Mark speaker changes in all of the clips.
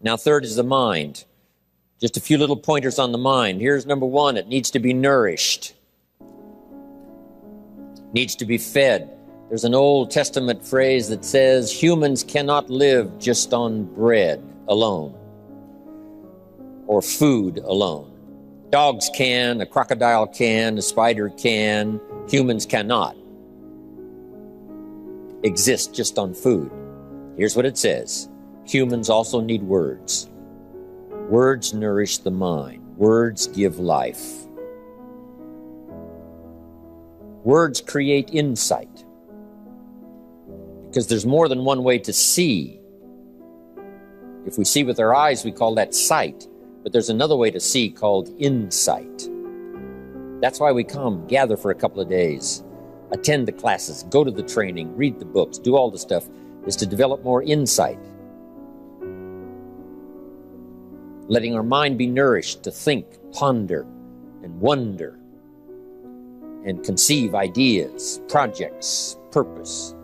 Speaker 1: Now, third is the mind. Just a few little pointers on the mind. Here's number one. It needs to be nourished. Needs to be fed. There's an Old Testament phrase that says humans cannot live just on bread alone or food alone. Dogs can, a crocodile can, a spider can. Humans cannot exist just on food. Here's what it says. Humans also need words. Words nourish the mind. Words give life. Words create insight. Because there's more than one way to see. If we see with our eyes, we call that sight. But there's another way to see called insight. That's why we come, gather for a couple of days, attend the classes, go to the training, read the books, do all the stuff, is to develop more insight. Letting our mind be nourished to think, ponder, and wonder, and conceive ideas, projects, purpose,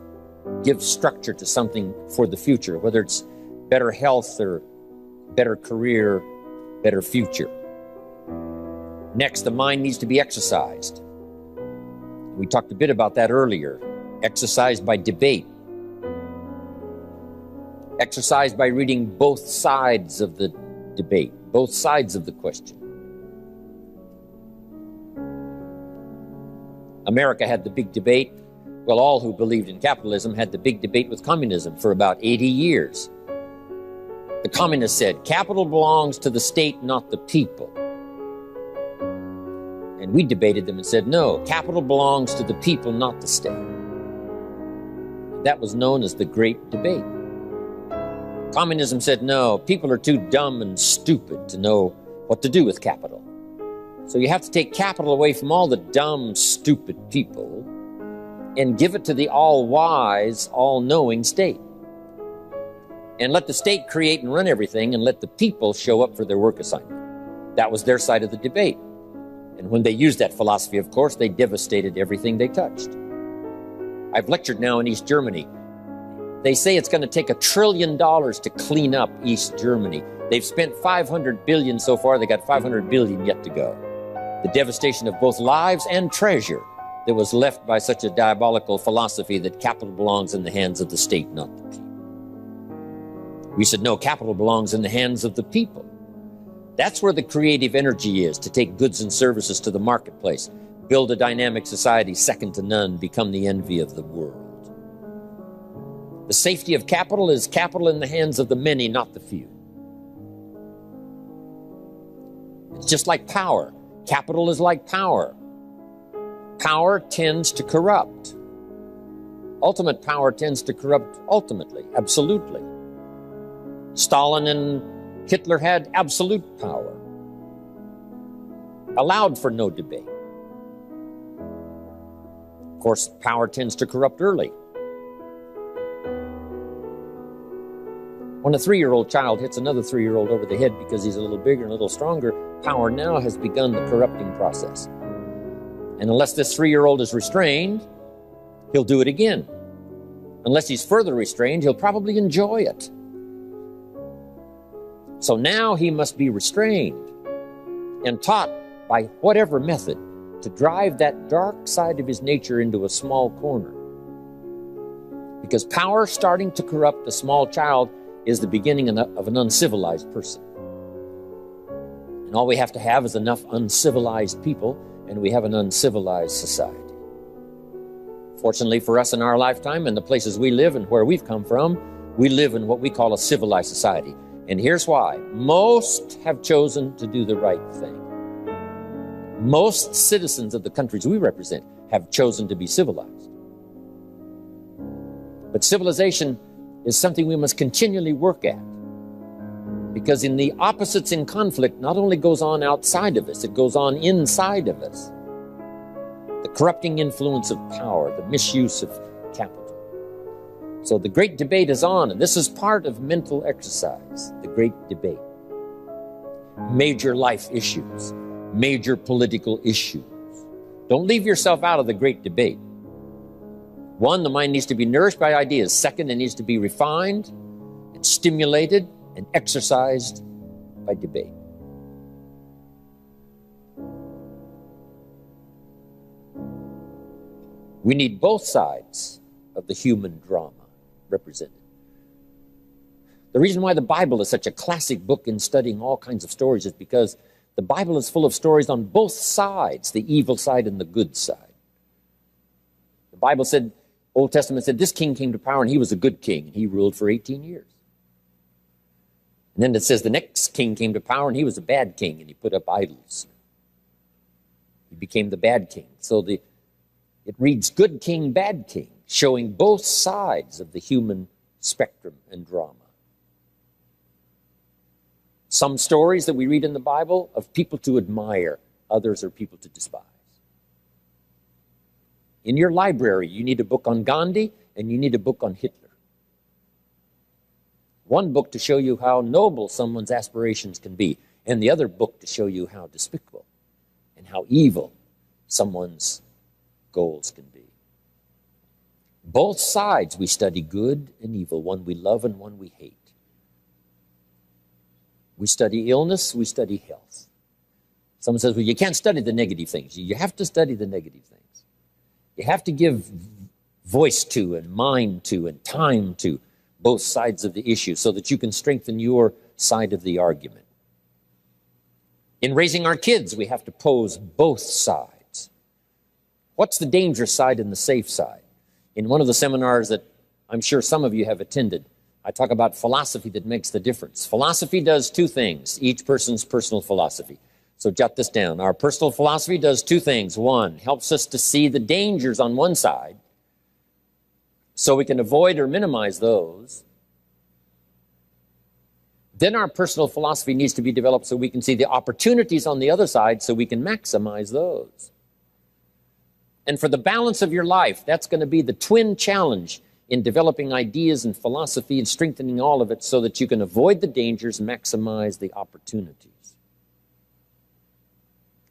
Speaker 1: give structure to something for the future, whether it's better health or better career, better future. Next, the mind needs to be exercised. We talked a bit about that earlier. Exercised by debate. Exercised by reading both sides of the debate, both sides of the question. America had the big debate. Well, all who believed in capitalism had the big debate with communism for about 80 years. The communists said, capital belongs to the state, not the people. And we debated them and said, no, capital belongs to the people, not the state. That was known as the Great Debate. Communism said, no, people are too dumb and stupid to know what to do with capital. So you have to take capital away from all the dumb, stupid people and give it to the all-wise, all-knowing state. And let the state create and run everything and let the people show up for their work assignment. That was their side of the debate. And when they used that philosophy, of course, they devastated everything they touched. I've lectured now in East Germany. They say it's going to take $1 trillion to clean up East Germany. They've spent $500 billion so far. They got $500 billion yet to go. The devastation of both lives and treasure that was left by such a diabolical philosophy that capital belongs in the hands of the state, not the people. We said, no, capital belongs in the hands of the people. That's where the creative energy is, to take goods and services to the marketplace, build a dynamic society second to none, become the envy of the world. The safety of capital is capital in the hands of the many, not the few. It's just like power. Capital is like power. Power tends to corrupt. Ultimate power tends to corrupt ultimately, absolutely. Stalin and Hitler had absolute power, allowed for no debate. Of course, power tends to corrupt early. When a 3-year-old child hits another 3-year-old over the head because he's a little bigger and a little stronger, power now has begun the corrupting process. And unless this 3-year-old is restrained, he'll do it again. Unless he's further restrained, he'll probably enjoy it. So now he must be restrained and taught by whatever method to drive that dark side of his nature into a small corner. Because power starting to corrupt a small child is the beginning of an uncivilized person. And all we have to have is enough uncivilized people, and we have an uncivilized society. Fortunately for us in our lifetime and the places we live and where we've come from, we live in what we call a civilized society. And here's why. Most have chosen to do the right thing. Most citizens of the countries we represent have chosen to be civilized. But civilization is something we must continually work at. Because in the opposites in conflict not only goes on outside of us, it goes on inside of us. The corrupting influence of power, the misuse of capital. So the great debate is on, and this is part of mental exercise, the great debate. Major life issues, major political issues. Don't leave yourself out of the great debate. One, the mind needs to be nourished by ideas. Second, it needs to be refined and stimulated and exercised by debate. We need both sides of the human drama represented. The reason why the Bible is such a classic book in studying all kinds of stories is because the Bible is full of stories on both sides, the evil side and the good side. The Bible said, Old Testament said, this king came to power and he was a good king, and he ruled for 18 years. And then it says the next king came to power and he was a bad king, and he put up idols. He became the bad king. So it reads good king, bad king, showing both sides of the human spectrum and drama. Some stories that we read in the Bible of people to admire, others are people to despise. In your library, you need a book on Gandhi and you need a book on Hitler. One book to show you how noble someone's aspirations can be, and the other book to show you how despicable and how evil someone's goals can be. Both sides we study, good and evil, one we love and one we hate. We study illness, we study health. Someone says, well, you can't study the negative things. You have to study the negative things. You have to give voice to and mind to and time to both sides of the issue so that you can strengthen your side of the argument. In raising our kids, we have to pose both sides. What's the dangerous side and the safe side? In one of the seminars that I'm sure some of you have attended, I talk about philosophy that makes the difference. Philosophy does two things, each person's personal philosophy. So jot this down. Our personal philosophy does two things. One, helps us to see the dangers on one side so we can avoid or minimize those. Then our personal philosophy needs to be developed so we can see the opportunities on the other side so we can maximize those. And for the balance of your life, that's going to be the twin challenge in developing ideas and philosophy and strengthening all of it so that you can avoid the dangers and maximize the opportunities.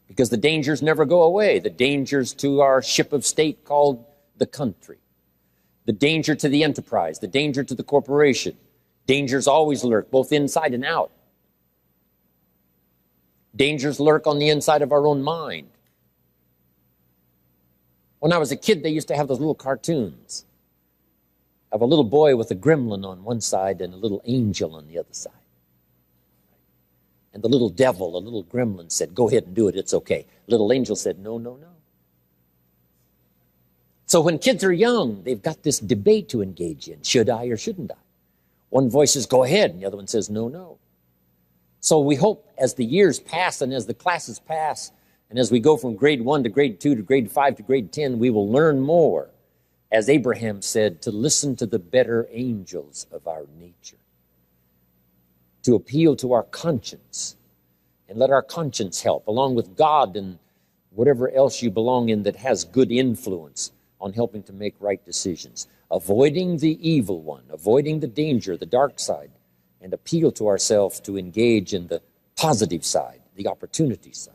Speaker 1: Because the dangers never go away. The dangers to our ship of state called the country. The danger to the enterprise. The danger to the corporation. Dangers always lurk, both inside and out. Dangers lurk on the inside of our own mind. When I was a kid, they used to have those little cartoons of a little boy with a gremlin on one side and a little angel on the other side. And the little devil, a little gremlin, said, go ahead and do it, it's okay. Little angel said, no, no, no. So when kids are young, they've got this debate to engage in. Should I or shouldn't I? One voice says, go ahead, and the other one says, no, no. So we hope as the years pass and as the classes pass, and as we go from grade 1 to grade 2 to grade 5 to grade 10, we will learn more, as Abraham said, to listen to the better angels of our nature, to appeal to our conscience, and let our conscience help, along with God and whatever else you belong in that has good influence on helping to make right decisions, avoiding the evil one, avoiding the danger, the dark side, and appeal to ourselves to engage in the positive side, the opportunity side.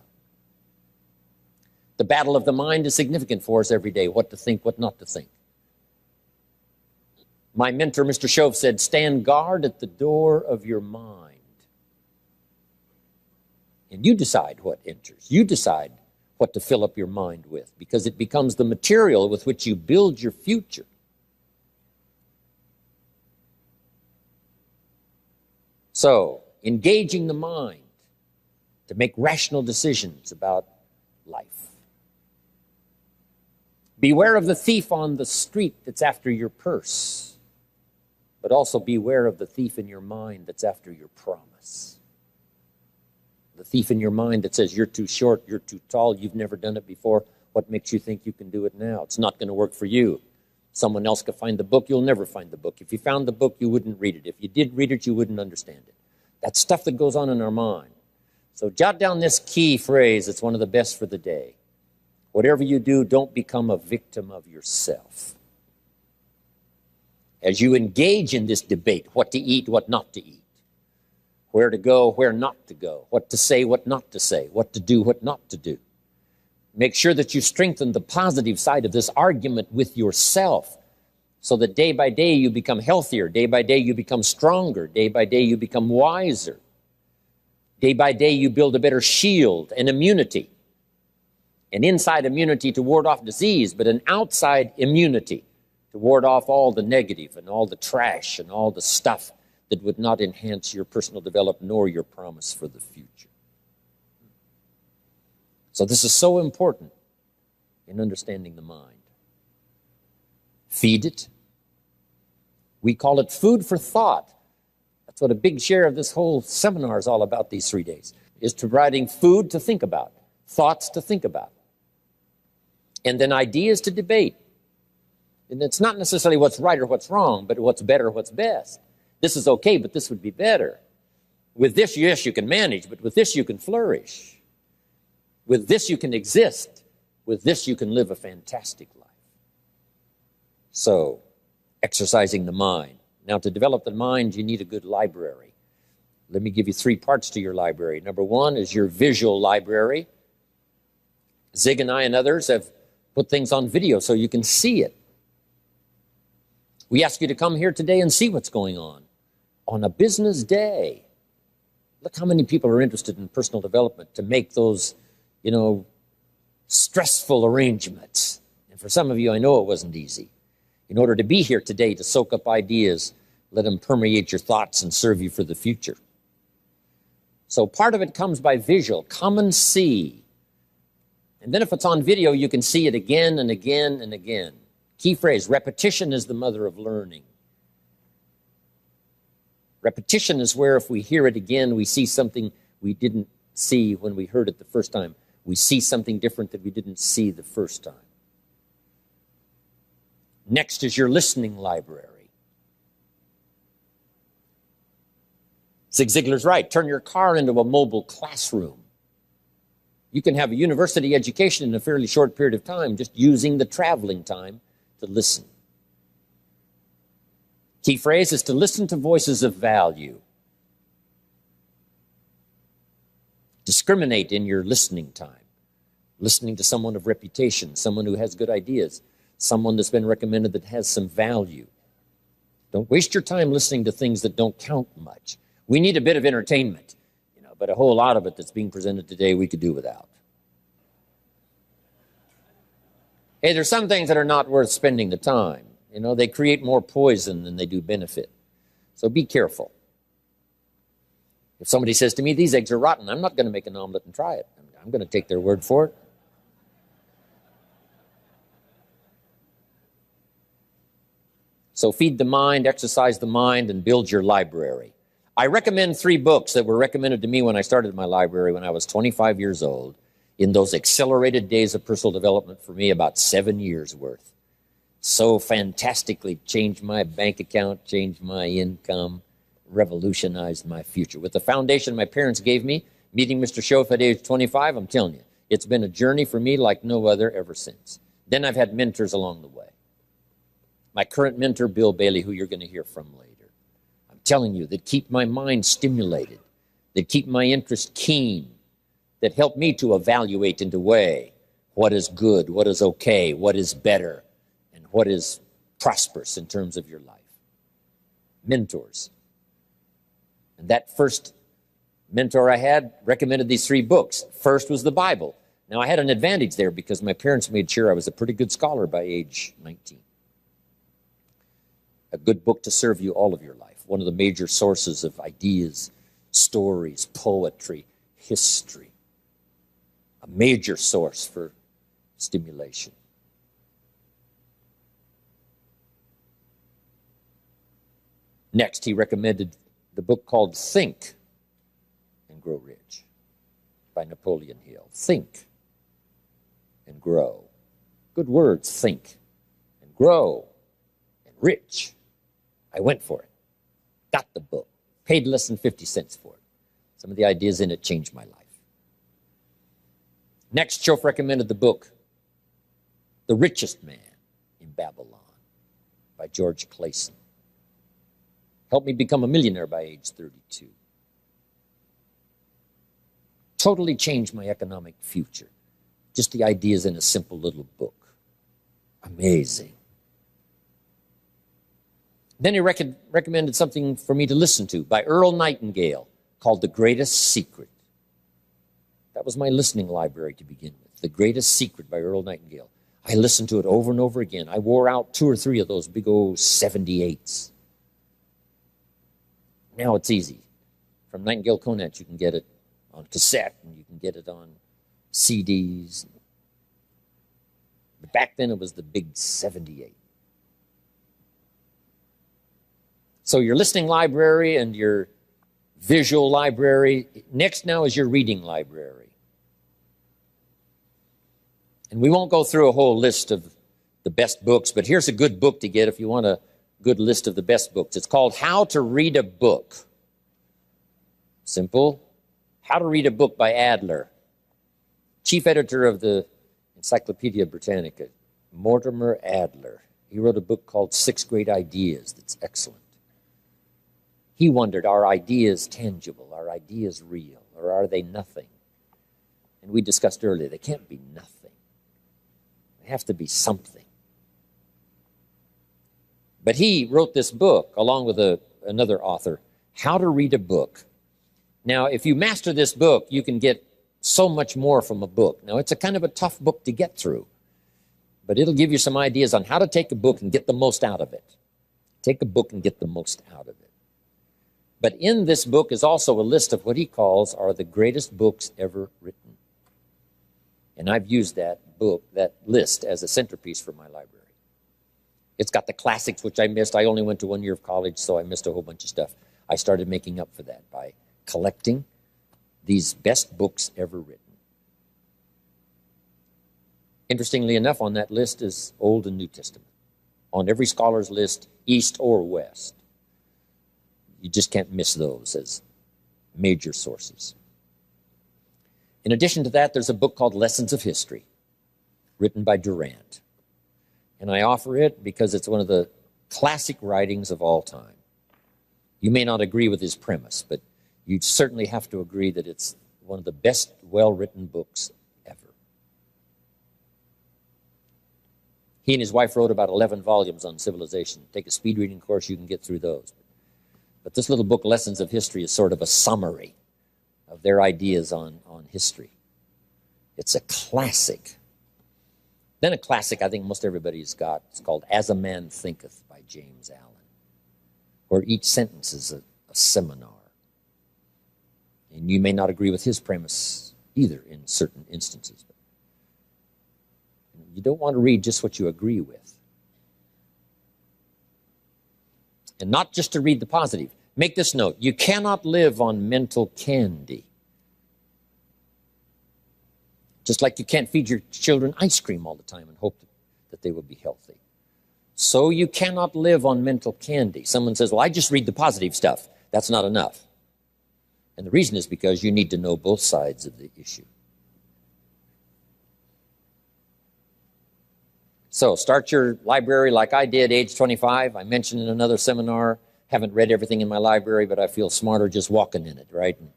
Speaker 1: The battle of the mind is significant for us every day, what to think, what not to think. My mentor, Mr. Shove, said, stand guard at the door of your mind. And you decide what enters. You decide what to fill up your mind with, because it becomes the material with which you build your future. So, engaging the mind to make rational decisions about life. Beware of the thief on the street that's after your purse, but also beware of the thief in your mind that's after your promise. The thief in your mind that says you're too short, you're too tall, you've never done it before. What makes you think you can do it now? It's not going to work for you. Someone else could find the book, you'll never find the book. If you found the book, you wouldn't read it. If you did read it, you wouldn't understand it. That's stuff that goes on in our mind. So jot down this key phrase. It's one of the best for the day. Whatever you do, don't become a victim of yourself. As you engage in this debate, what to eat, what not to eat, where to go, where not to go, what to say, what not to say, what to do, what not to do. Make sure that you strengthen the positive side of this argument with yourself so that day by day you become healthier, day by day you become stronger, day by day you become wiser. Day by day you build a better shield and immunity. An inside immunity to ward off disease, but an outside immunity to ward off all the negative and all the trash and all the stuff that would not enhance your personal development nor your promise for the future. So this is so important in understanding the mind. Feed it. We call it food for thought. That's what a big share of this whole seminar is all about these 3 days, is providing food to think about, thoughts to think about, and then ideas to debate. And it's not necessarily what's right or what's wrong, but what's better, what's best. This is okay, but this would be better. With this, yes, you can manage, but with this, you can flourish. With this, you can exist. With this, you can live a fantastic life. So, exercising the mind. Now, to develop the mind, you need a good library. Let me give you 3 parts to your library. Number 1 is your visual library. Zig and I and others have put things on video so you can see it. We ask you to come here today and see what's going on a business day. Look how many people are interested in personal development to make those, stressful arrangements. And for some of you, I know it wasn't easy. In order to be here today, to soak up ideas, let them permeate your thoughts and serve you for the future. So part of it comes by visual. Come and see. And then if it's on video, you can see it again and again and again. Key phrase, repetition is the mother of learning. Repetition is where if we hear it again, we see something we didn't see when we heard it the first time. We see something different that we didn't see the first time. Next is your listening library. Zig Ziglar's right. Turn your car into a mobile classroom. You can have a university education in a fairly short period of time just using the traveling time to listen. Key phrase is to listen to voices of value. Discriminate in your listening time. Listening to someone of reputation, someone who has good ideas, someone that's been recommended that has some value. Don't waste your time listening to things that don't count much. We need a bit of entertainment, but a whole lot of it that's being presented today we could do without. Hey, there's some things that are not worth spending the time. They create more poison than they do benefit. So be careful. If somebody says to me, these eggs are rotten, I'm not going to make an omelet and try it. I'm going to take their word for it. So feed the mind, exercise the mind, and build your library. I recommend 3 books that were recommended to me when I started my library when I was 25 years old, in those accelerated days of personal development for me, about 7 years worth. So fantastically changed my bank account, changed my income, revolutionized my future. With the foundation my parents gave me, meeting Mr. Schoaf at age 25, I'm telling you, it's been a journey for me like no other ever since. Then I've had mentors along the way. My current mentor, Bill Bailey, who you're going to hear from later. I'm telling you, that keep my mind stimulated, that keep my interest keen, that help me to evaluate and to weigh what is good, what is okay, what is better, and what is prosperous in terms of your life. Mentors. And that first mentor I had recommended these 3 books. First was the Bible. Now, I had an advantage there because my parents made sure I was a pretty good scholar by age 19. A good book to serve you all of your life. One of the major sources of ideas, stories, poetry, history. A major source for stimulation. Next, he recommended the book called Think and Grow Rich by Napoleon Hill. Think and grow. Good words, think and grow and rich. I went for it, got the book, paid less than 50 cents for it. Some of the ideas in it changed my life. Next, Schoaf recommended the book, The Richest Man in Babylon by George Clayson. Helped me become a millionaire by age 32. Totally changed my economic future. Just the ideas in a simple little book. Amazing. Then he recommended something for me to listen to by Earl Nightingale called The Greatest Secret. That was my listening library to begin with. The Greatest Secret by Earl Nightingale. I listened to it over and over again. I wore out 2 or 3 of those big old 78s. Now it's easy. From Nightingale Conant, you can get it on cassette, and you can get it on CDs. But back then, it was the big 78. So your listening library and your visual library. Next now is your reading library. And we won't go through a whole list of the best books, but here's a good book to get if you want a good list of the best books. It's called How to Read a Book. Simple. How to Read a Book by Adler. Chief editor of the Encyclopedia Britannica, Mortimer Adler. He wrote a book called 6 Great Ideas that's excellent. He wondered, are ideas tangible? Are ideas real? Or are they nothing? And we discussed earlier, they can't be nothing. They have to be something. But he wrote this book, along with another author, How to Read a Book. Now, if you master this book, you can get so much more from a book. Now, it's a kind of a tough book to get through, but it'll give you some ideas on how to take a book and get the most out of it. Take a book and get the most out of it. But in this book is also a list of what he calls are the greatest books ever written. And I've used that book, that list, as a centerpiece for my library. It's got the classics, which I missed. I only went to 1 year of college, so I missed a whole bunch of stuff. I started making up for that by collecting these best books ever written. Interestingly enough, on that list is Old and New Testament. On every scholar's list, East or West. You just can't miss those as major sources. In addition to that, there's a book called Lessons of History, written by Durant. And I offer it because it's one of the classic writings of all time. You may not agree with his premise, but you certainly have to agree that it's one of the best well-written books ever. He and his wife wrote about 11 volumes on civilization. Take a speed reading course, you can get through those. But this little book, Lessons of History, is sort of a summary of their ideas on history. It's a classic. Then a classic I think most everybody's got. It's called As a Man Thinketh by James Allen, where each sentence is a seminar. And you may not agree with his premise either in certain instances. But you don't want to read just what you agree with. And not just to read the positive. Make this note. You cannot live on mental candy. Just like you can't feed your children ice cream all the time and hope that they will be healthy. So you cannot live on mental candy. Someone says, well, I just read the positive stuff. That's not enough. And the reason is because you need to know both sides of the issue. So start your library like I did, age 25. I mentioned in another seminar, haven't read everything in my library, but I feel smarter just walking in it, right? And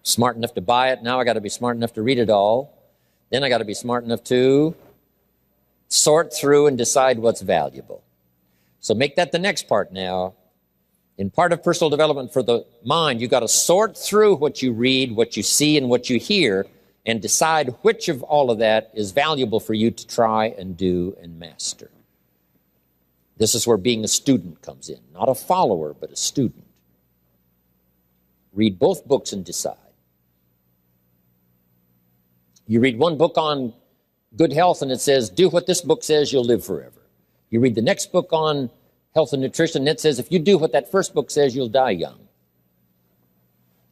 Speaker 1: smart enough to buy it. Now I got to be smart enough to read it all. Then I got to be smart enough to sort through and decide what's valuable. So make that the next part now. In part of personal development for the mind, you got to sort through what you read, what you see, and what you hear, and decide which of all of that is valuable for you to try and do and master. This is where being a student comes in. Not a follower, but a student. Read both books and decide. You read one book on good health and it says, do what this book says, you'll live forever. You read the next book on health and nutrition and it says, if you do what that first book says, you'll die young.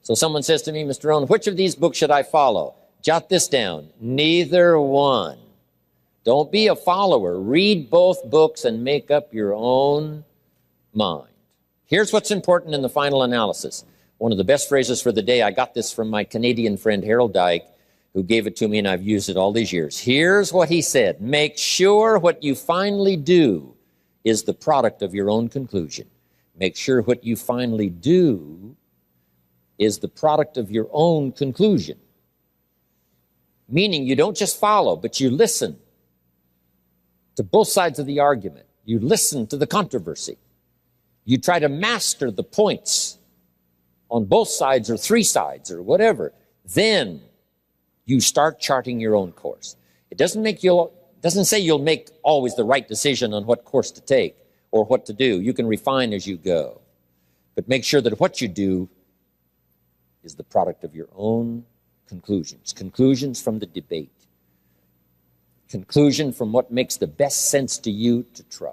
Speaker 1: So someone says to me, Mr. Rohn, which of these books should I follow? Jot this down. Neither one. Don't be a follower. Read both books and make up your own mind. Here's what's important in the final analysis. One of the best phrases for the day, I got this from my Canadian friend Harold Dyke, who gave it to me, and I've used it all these years. Here's what he said. Make sure what you finally do is the product of your own conclusion. Make sure what you finally do is the product of your own conclusion. Meaning you don't just follow, but you listen to both sides of the argument. You listen to the controversy. You try to master the points on both sides or three sides or whatever. Then you start charting your own course. It doesn't say you'll make always the right decision on what course to take or what to do. You can refine as you go. But make sure that what you do is the product of your own conclusions. Conclusions from the debate. Conclusion from what makes the best sense to you to try.